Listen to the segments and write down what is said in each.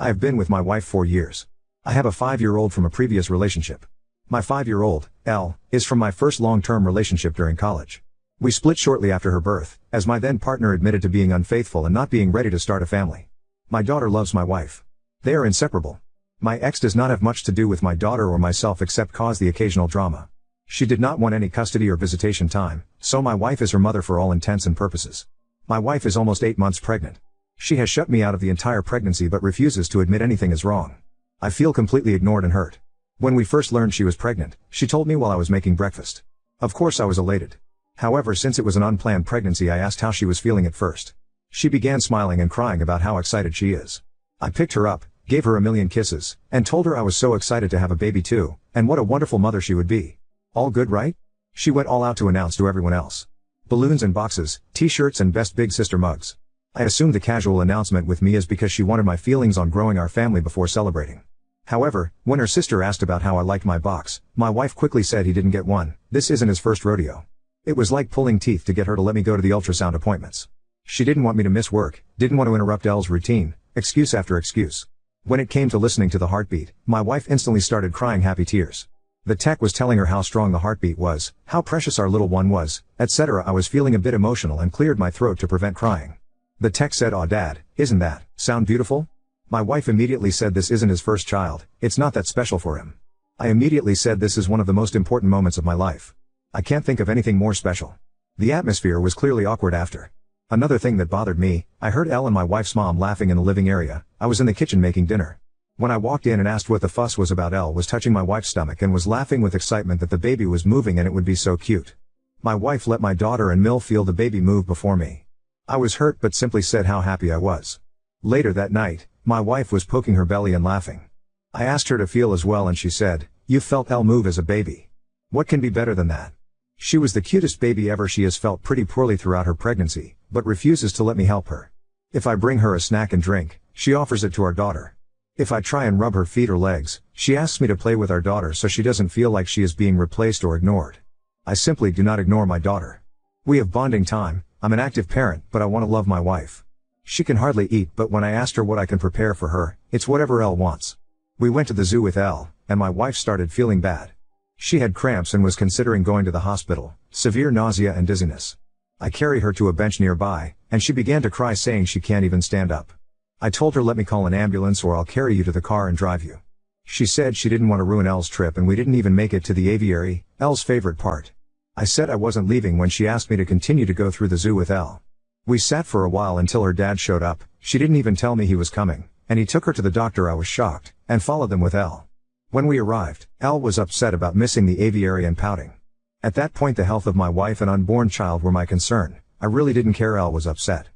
I have been with my wife 4 years. I have a 5-year-old from a previous relationship. My 5-year-old, Elle, is from my first long-term relationship during college. We split shortly after her birth, as my then partner admitted to being unfaithful and not being ready to start a family. My daughter loves my wife. They are inseparable. My ex does not have much to do with my daughter or myself except cause the occasional drama. She did not want any custody or visitation time, so my wife is her mother for all intents and purposes. My wife is almost 8 months pregnant. She has shut me out of the entire pregnancy but refuses to admit anything is wrong. I feel completely ignored and hurt. When we first learned she was pregnant, she told me while I was making breakfast. Of course I was elated. However, since it was an unplanned pregnancy, I asked how she was feeling at first. She began smiling and crying about how excited she is. I picked her up, gave her a million kisses, and told her I was so excited to have a baby too, and what a wonderful mother she would be. All good, right? She went all out to announce to everyone else. Balloons and boxes, t-shirts and best big sister mugs. I assumed the casual announcement with me is because she wanted my feelings on growing our family before celebrating. However, when her sister asked about how I liked my box, my wife quickly said he didn't get one. This isn't his first rodeo. It was like pulling teeth to get her to let me go to the ultrasound appointments. She didn't want me to miss work, didn't want to interrupt Elle's routine, excuse after excuse. When it came to listening to the heartbeat, my wife instantly started crying happy tears. The tech was telling her how strong the heartbeat was, how precious our little one was, etc. I was feeling a bit emotional and cleared my throat to prevent crying. The tech said, "Aw Dad, isn't that sound beautiful?" My wife immediately said this isn't his first child, it's not that special for him. I immediately said this is one of the most important moments of my life. I can't think of anything more special. The atmosphere was clearly awkward after. Another thing that bothered me, I heard Elle and my wife's mom laughing in the living area. I was in the kitchen making dinner. When I walked in and asked what the fuss was about, Elle was touching my wife's stomach and was laughing with excitement that the baby was moving and it would be so cute. My wife let my daughter and Mill feel the baby move before me. I was hurt but simply said how happy I was. Later that night, my wife was poking her belly and laughing. I asked her to feel as well and she said, "You felt Elle move as a baby. What can be better than that?" She was the cutest baby ever. She has felt pretty poorly throughout her pregnancy, but refuses to let me help her. If I bring her a snack and drink, she offers it to our daughter. If I try and rub her feet or legs, she asks me to play with our daughter so she doesn't feel like she is being replaced or ignored. I simply do not ignore my daughter. We have bonding time. I'm an active parent, but I want to love my wife. She can hardly eat, but when I asked her what I can prepare for her, it's whatever Elle wants. We went to the zoo with Elle, and my wife started feeling bad. She had cramps and was considering going to the hospital, severe nausea and dizziness. I carry her to a bench nearby, and she began to cry saying she can't even stand up. I told her let me call an ambulance or I'll carry you to the car and drive you. She said she didn't want to ruin Elle's trip and we didn't even make it to the aviary, Elle's favorite part. I said I wasn't leaving when she asked me to continue to go through the zoo with Elle. We sat for a while until her dad showed up. She didn't even tell me he was coming, and he took her to the doctor. I was shocked, and followed them with Elle. When we arrived, Elle was upset about missing the aviary and pouting. At that point the health of my wife and unborn child were my concern. I really didn't care Elle was upset.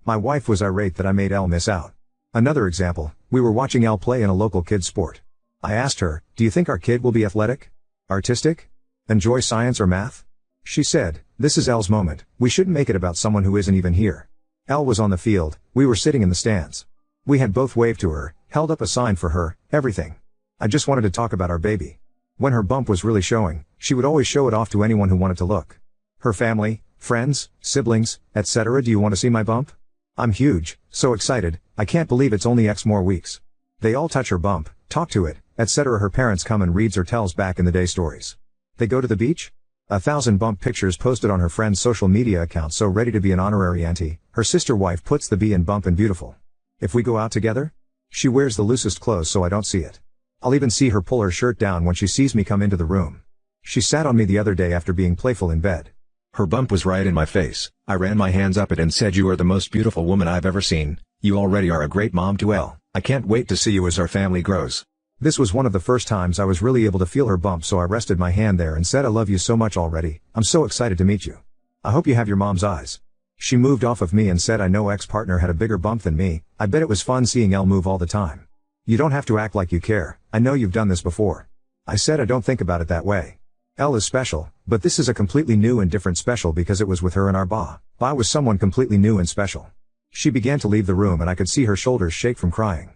My wife was irate that I made Elle miss out. Another example, we were watching Elle play in a local kids sport. I asked her, "Do you think our kid will be athletic? Artistic? Enjoy science or math?" She said, "This is Elle's moment, we shouldn't make it about someone who isn't even here." Elle was on the field, we were sitting in the stands. We had both waved to her, held up a sign for her, everything. I just wanted to talk about our baby. When her bump was really showing, she would always show it off to anyone who wanted to look. Her family, friends, siblings, etc. "Do you want to see my bump? I'm huge, so excited, I can't believe it's only X more weeks." They all touch her bump, talk to it, etc. Her parents come and reads or tells back in the day stories. They go to the beach? 1,000 bump pictures posted on her friend's social media account, so ready to be an honorary auntie. Her sister wife puts the B in bump and beautiful. If we go out together? She wears the loosest clothes so I don't see it. I'll even see her pull her shirt down when she sees me come into the room. She sat on me the other day after being playful in bed. Her bump was right in my face. I ran my hands up it and said, "You are the most beautiful woman I've ever seen. You already are a great mom to Elle. I can't wait to see you as our family grows." This was one of the first times I was really able to feel her bump, so I rested my hand there and said, "I love you so much already. I'm so excited to meet you. I hope you have your mom's eyes." She moved off of me and said, "I know ex-partner had a bigger bump than me. I bet it was fun seeing Elle move all the time. You don't have to act like you care. I know you've done this before." I said I don't think about it that way. Elle is special, but this is a completely new and different special because it was with her and our ba. Ba was someone completely new and special. She began to leave the room and I could see her shoulders shake from crying.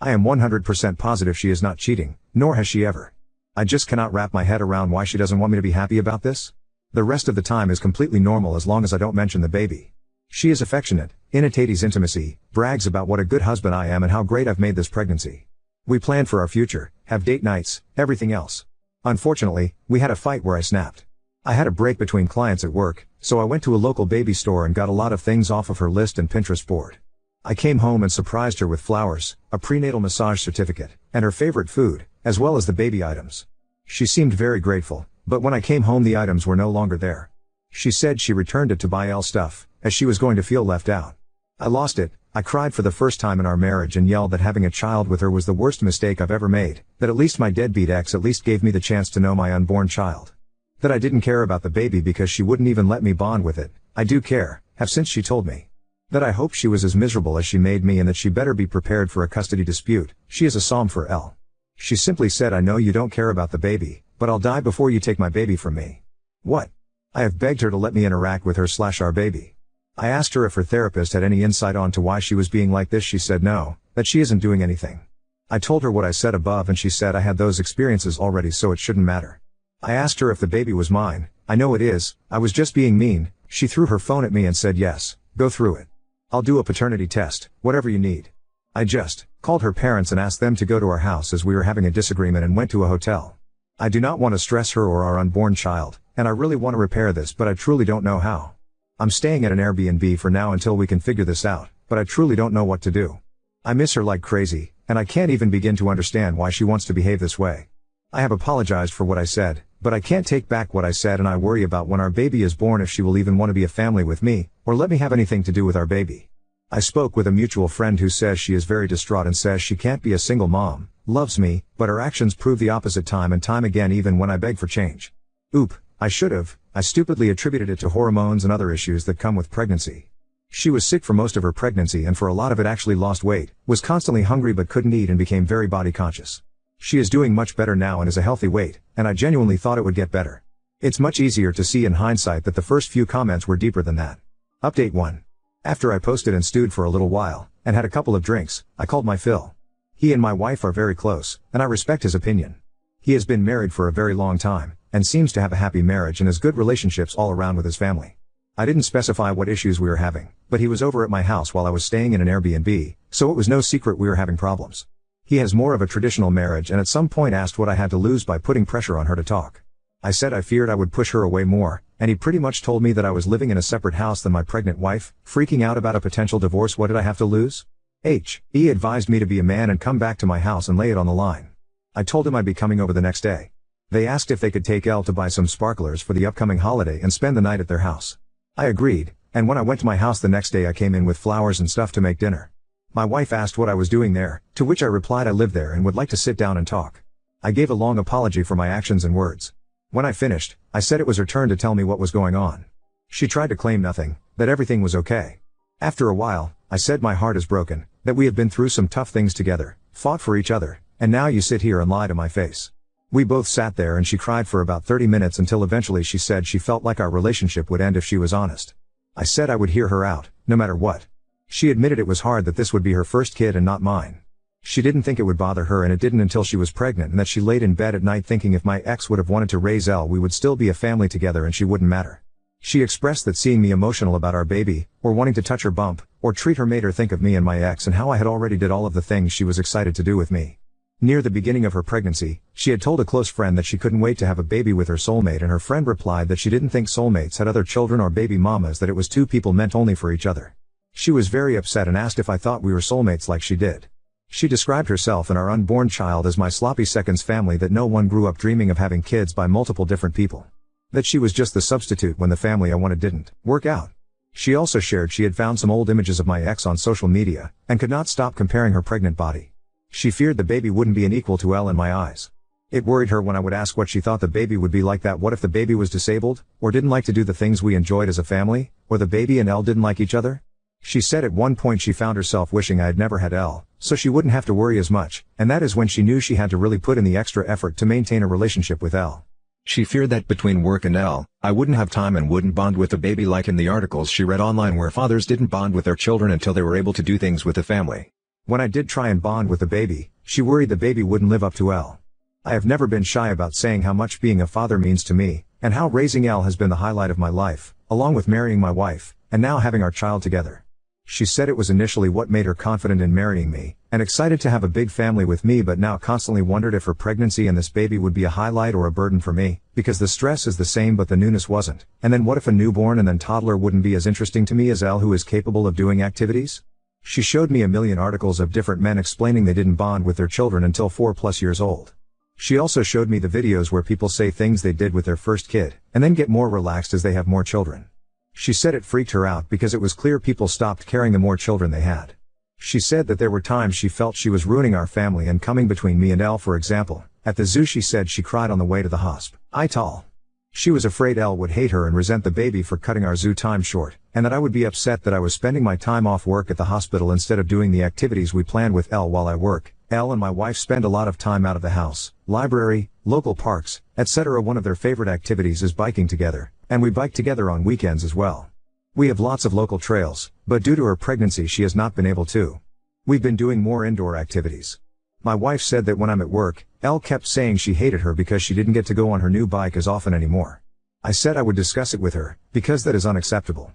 I am 100% positive she is not cheating, nor has she ever. I just cannot wrap my head around why she doesn't want me to be happy about this. The rest of the time is completely normal as long as I don't mention the baby. She is affectionate, imitates intimacy, brags about what a good husband I am and how great I've made this pregnancy. We plan for our future, have date nights, everything else. Unfortunately, we had a fight where I snapped. I had a break between clients at work, so I went to a local baby store and got a lot of things off of her list and Pinterest board. I came home and surprised her with flowers, a prenatal massage certificate, and her favorite food, as well as the baby items. She seemed very grateful, but when I came home the items were no longer there. She said she returned it to buy Elle stuff, as she was going to feel left out. I lost it. I cried for the first time in our marriage and yelled that having a child with her was the worst mistake I've ever made, that at least my deadbeat ex at least gave me the chance to know my unborn child. That I didn't care about the baby because she wouldn't even let me bond with it. I do care, have since she told me. That I hope she was as miserable as she made me and that she better be prepared for a custody dispute. She is a psalm for Elle. She simply said, I know you don't care about the baby, but I'll die before you take my baby from me. What? I have begged her to let me interact with her/our baby. I asked her if her therapist had any insight on to why she was being like this. She said no, that she isn't doing anything. I told her what I said above and she said I had those experiences already so it shouldn't matter. I asked her if the baby was mine. I know it is, I was just being mean. She threw her phone at me and said yes, go through it. I'll do a paternity test, whatever you need. I just called her parents and asked them to go to our house as we were having a disagreement and went to a hotel. I do not want to stress her or our unborn child, and I really want to repair this but I truly don't know how. I'm staying at an Airbnb for now until we can figure this out, but I truly don't know what to do. I miss her like crazy, and I can't even begin to understand why she wants to behave this way. I have apologized for what I said, but I can't take back what I said and I worry about when our baby is born if she will even want to be a family with me, or let me have anything to do with our baby. I spoke with a mutual friend who says she is very distraught and says she can't be a single mom, loves me, but her actions prove the opposite time and time again even when I beg for change. Oop, I should have. I stupidly attributed it to hormones and other issues that come with pregnancy. She was sick for most of her pregnancy and for a lot of it actually lost weight, was constantly hungry but couldn't eat and became very body conscious. She is doing much better now and is a healthy weight, and I genuinely thought it would get better. It's much easier to see in hindsight that the first few comments were deeper than that. Update 1. After I posted and stewed for a little while, and had a couple of drinks, I called my Phil. He and my wife are very close, and I respect his opinion. He has been married for a very long time, and seems to have a happy marriage and has good relationships all around with his family. I didn't specify what issues we were having, but he was over at my house while I was staying in an Airbnb, so it was no secret we were having problems. He has more of a traditional marriage and at some point asked what I had to lose by putting pressure on her to talk. I said I feared I would push her away more, and he pretty much told me that I was living in a separate house than my pregnant wife, freaking out about a potential divorce. What did I have to lose? He advised me to be a man and come back to my house and lay it on the line. I told him I'd be coming over the next day. They asked if they could take Elle to buy some sparklers for the upcoming holiday and spend the night at their house. I agreed, and when I went to my house the next day I came in with flowers and stuff to make dinner. My wife asked what I was doing there, to which I replied I live there and would like to sit down and talk. I gave a long apology for my actions and words. When I finished, I said it was her turn to tell me what was going on. She tried to claim nothing, that everything was okay. After a while, I said my heart is broken, that we have been through some tough things together, fought for each other, and now you sit here and lie to my face. We both sat there and she cried for about 30 minutes until eventually she said she felt like our relationship would end if she was honest. I said I would hear her out, no matter what. She admitted it was hard that this would be her first kid and not mine. She didn't think it would bother her and it didn't until she was pregnant and that she laid in bed at night thinking if my ex would have wanted to raise Elle we would still be a family together and she wouldn't matter. She expressed that seeing me emotional about our baby, or wanting to touch her bump, or treat her made her think of me and my ex and how I had already did all of the things she was excited to do with me. Near the beginning of her pregnancy, she had told a close friend that she couldn't wait to have a baby with her soulmate and her friend replied that she didn't think soulmates had other children or baby mamas, that it was two people meant only for each other. She was very upset and asked if I thought we were soulmates like she did. She described herself and our unborn child as my sloppy seconds family, that no one grew up dreaming of having kids by multiple different people. That she was just the substitute when the family I wanted didn't work out. She also shared she had found some old images of my ex on social media, and could not stop comparing her pregnant body. She feared the baby wouldn't be an equal to Elle in my eyes. It worried her when I would ask what she thought the baby would be like. That what if the baby was disabled, or didn't like to do the things we enjoyed as a family, or the baby and Elle didn't like each other? She said at one point she found herself wishing I had never had Elle, so she wouldn't have to worry as much, and that is when she knew she had to really put in the extra effort to maintain a relationship with Elle. She feared that between work and Elle, I wouldn't have time and wouldn't bond with the baby like in the articles she read online where fathers didn't bond with their children until they were able to do things with the family. When I did try and bond with the baby, she worried the baby wouldn't live up to Elle. I have never been shy about saying how much being a father means to me, and how raising Elle has been the highlight of my life, along with marrying my wife, and now having our child together. She said it was initially what made her confident in marrying me, and excited to have a big family with me, but now constantly wondered if her pregnancy and this baby would be a highlight or a burden for me, because the stress is the same but the newness wasn't. And then what if a newborn and then toddler wouldn't be as interesting to me as Elle, who is capable of doing activities? She showed me a million articles of different men explaining they didn't bond with their children until 4+ years old. She also showed me the videos where people say things they did with their first kid, and then get more relaxed as they have more children. She said it freaked her out because it was clear people stopped caring the more children they had. She said that there were times she felt she was ruining our family and coming between me and Elle. For example, at the zoo she said she cried on the way to the hospital. She was afraid Elle would hate her and resent the baby for cutting our zoo time short, and that I would be upset that I was spending my time off work at the hospital instead of doing the activities we planned with Elle while I work. Elle and my wife spend a lot of time out of the house, library, local parks, etc. One of their favorite activities is biking together, and we bike together on weekends as well. We have lots of local trails, but due to her pregnancy she has not been able to. We've been doing more indoor activities. My wife said that when I'm at work, Elle kept saying she hated her because she didn't get to go on her new bike as often anymore. I said I would discuss it with her, because that is unacceptable.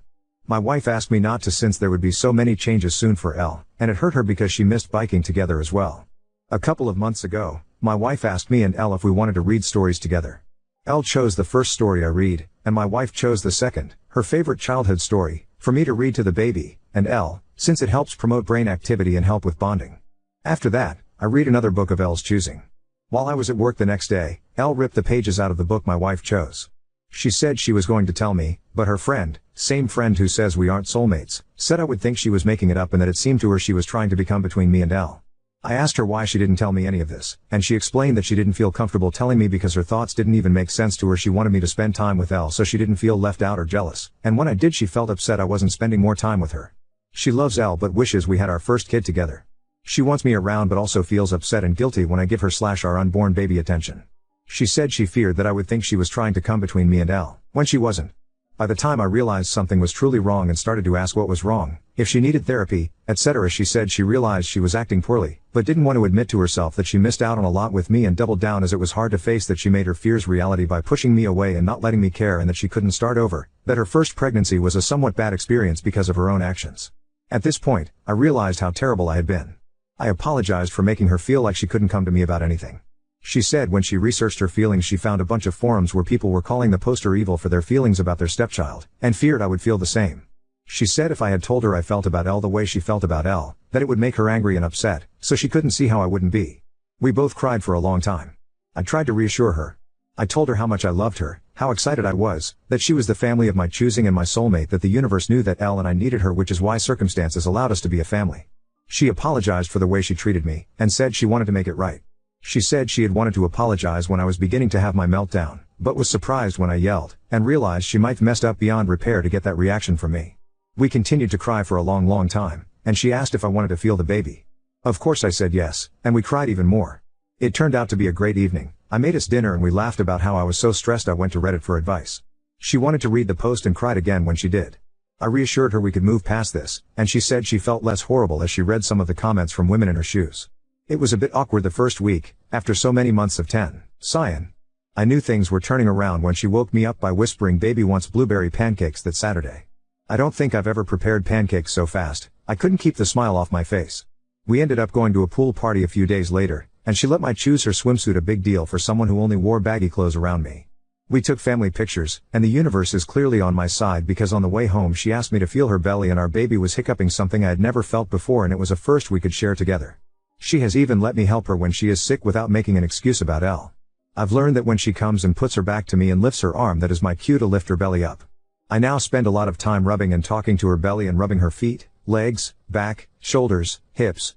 My wife asked me not to since there would be so many changes soon for Elle, and it hurt her because she missed biking together as well. A couple of months ago, my wife asked me and Elle if we wanted to read stories together. Elle chose the first story I read, and my wife chose the second, her favorite childhood story, for me to read to the baby, and Elle, since it helps promote brain activity and help with bonding. After that, I read another book of Elle's choosing. While I was at work the next day, Elle ripped the pages out of the book my wife chose. She said she was going to tell me, but her friend, same friend who says we aren't soulmates, said I would think she was making it up and that it seemed to her she was trying to become between me and Elle. I asked her why she didn't tell me any of this, and she explained that she didn't feel comfortable telling me because her thoughts didn't even make sense to her. She wanted me to spend time with Elle so she didn't feel left out or jealous, and when I did she felt upset I wasn't spending more time with her. She loves Elle but wishes we had our first kid together. She wants me around but also feels upset and guilty when I give her/our unborn baby attention. She said she feared that I would think she was trying to come between me and Elle, when she wasn't. By the time I realized something was truly wrong and started to ask what was wrong, if she needed therapy, etc., she said she realized she was acting poorly, but didn't want to admit to herself that she missed out on a lot with me and doubled down as it was hard to face that she made her fears reality by pushing me away and not letting me care, and that she couldn't start over, that her first pregnancy was a somewhat bad experience because of her own actions. At this point, I realized how terrible I had been. I apologized for making her feel like she couldn't come to me about anything. She said when she researched her feelings she found a bunch of forums where people were calling the poster evil for their feelings about their stepchild, and feared I would feel the same. She said if I had told her I felt about Elle the way she felt about Elle, that it would make her angry and upset, so she couldn't see how I wouldn't be. We both cried for a long time. I tried to reassure her. I told her how much I loved her, how excited I was, that she was the family of my choosing and my soulmate, that the universe knew that Elle and I needed her, which is why circumstances allowed us to be a family. She apologized for the way she treated me, and said she wanted to make it right. She said she had wanted to apologize when I was beginning to have my meltdown, but was surprised when I yelled, and realized she might have messed up beyond repair to get that reaction from me. We continued to cry for a long time, and she asked if I wanted to feel the baby. Of course I said yes, and we cried even more. It turned out to be a great evening. I made us dinner and we laughed about how I was so stressed I went to Reddit for advice. She wanted to read the post and cried again when she did. I reassured her we could move past this, and she said she felt less horrible as she read some of the comments from women in her shoes. It was a bit awkward the first week, after so many months of tension. I knew things were turning around when she woke me up by whispering baby wants blueberry pancakes that Saturday. I don't think I've ever prepared pancakes so fast. I couldn't keep the smile off my face. We ended up going to a pool party a few days later, and she let me choose her swimsuit, a big deal for someone who only wore baggy clothes around me. We took family pictures, and the universe is clearly on my side because on the way home she asked me to feel her belly and our baby was hiccuping, something I had never felt before, and it was a first we could share together. She has even let me help her when she is sick without making an excuse about Elle. I've learned that when she comes and puts her back to me and lifts her arm, that is my cue to lift her belly up. I now spend a lot of time rubbing and talking to her belly and rubbing her feet, legs, back, shoulders, hips.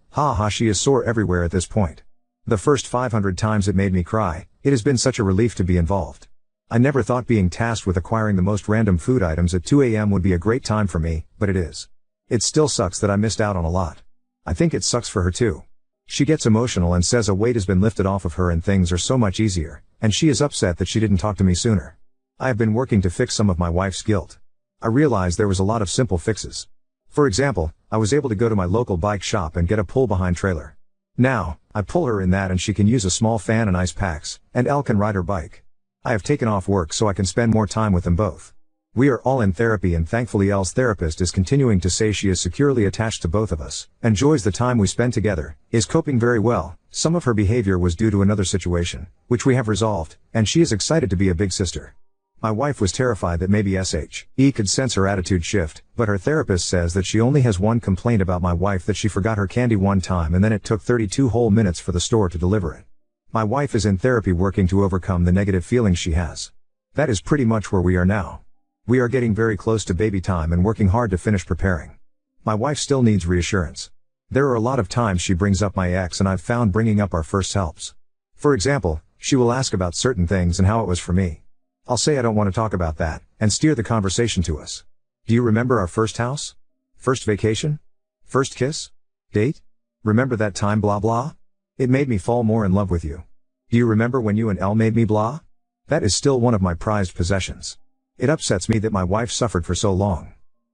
She is sore everywhere at this point. The first 500 times it made me cry. It has been such a relief to be involved. I never thought being tasked with acquiring the most random food items at 2 a.m. would be a great time for me, but it is. It still sucks that I missed out on a lot. I think it sucks for her too. She gets emotional and says a weight has been lifted off of her and things are so much easier, and she is upset that she didn't talk to me sooner. I have been working to fix some of my wife's guilt. I realized there was a lot of simple fixes. For example, I was able to go to my local bike shop and get a pull-behind trailer. Now, I pull her in that and she can use a small fan and ice packs, and Elle can ride her bike. I have taken off work so I can spend more time with them both. We are all in therapy, and thankfully Elle's therapist is continuing to say she is securely attached to both of us, enjoys the time we spend together, is coping very well. Some of her behavior was due to another situation, which we have resolved, and she is excited to be a big sister. My wife was terrified that maybe SHE could sense her attitude shift, but her therapist says that she only has one complaint about my wife, that she forgot her candy one time and then it took 32 whole minutes for the store to deliver it. My wife is in therapy working to overcome the negative feelings she has. That is pretty much where we are now. We are getting very close to baby time and working hard to finish preparing. My wife still needs reassurance. There are a lot of times she brings up my ex, and I've found bringing up our first helps. For example, she will ask about certain things and how it was for me. I'll say I don't want to talk about that, and steer the conversation to us. Do you remember our first house? First vacation? First kiss? Date? Remember that time blah blah? It made me fall more in love with you. Do you remember when you and Elle made me blah? That is still one of my prized possessions. It upsets me that my wife suffered for so long.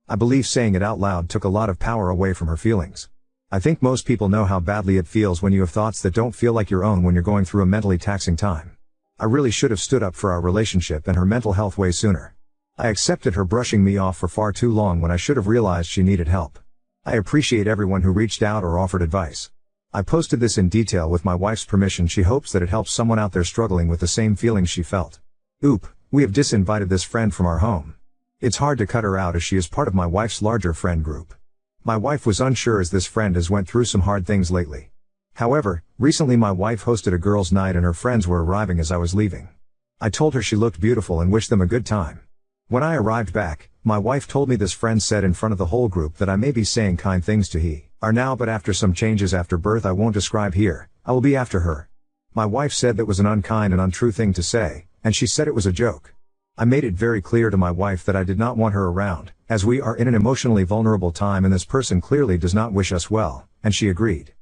I believe saying it out loud took a lot of power away from her feelings. I think most people know how badly it feels when you have thoughts that don't feel like your own when you're going through a mentally taxing time. I really should have stood up for our relationship and her mental health way sooner. I accepted her brushing me off for far too long when I should have realized she needed help. I appreciate everyone who reached out or offered advice. I posted this in detail with my wife's permission. She hopes that it helps someone out there struggling with the same feelings she felt. Oop, we have disinvited this friend from our home. It's hard to cut her out as she is part of my wife's larger friend group. My wife was unsure as this friend has went through some hard things lately. However, recently my wife hosted a girls' night and her friends were arriving as I was leaving. I told her she looked beautiful and wished them a good time. When I arrived back, my wife told me this friend said in front of the whole group that I may be saying kind things to he, are now, but after some changes after birth I won't describe here, I will be after her. My wife said that was an unkind and untrue thing to say, and she said it was a joke. I made it very clear to my wife that I did not want her around, as we are in an emotionally vulnerable time and this person clearly does not wish us well, and she agreed.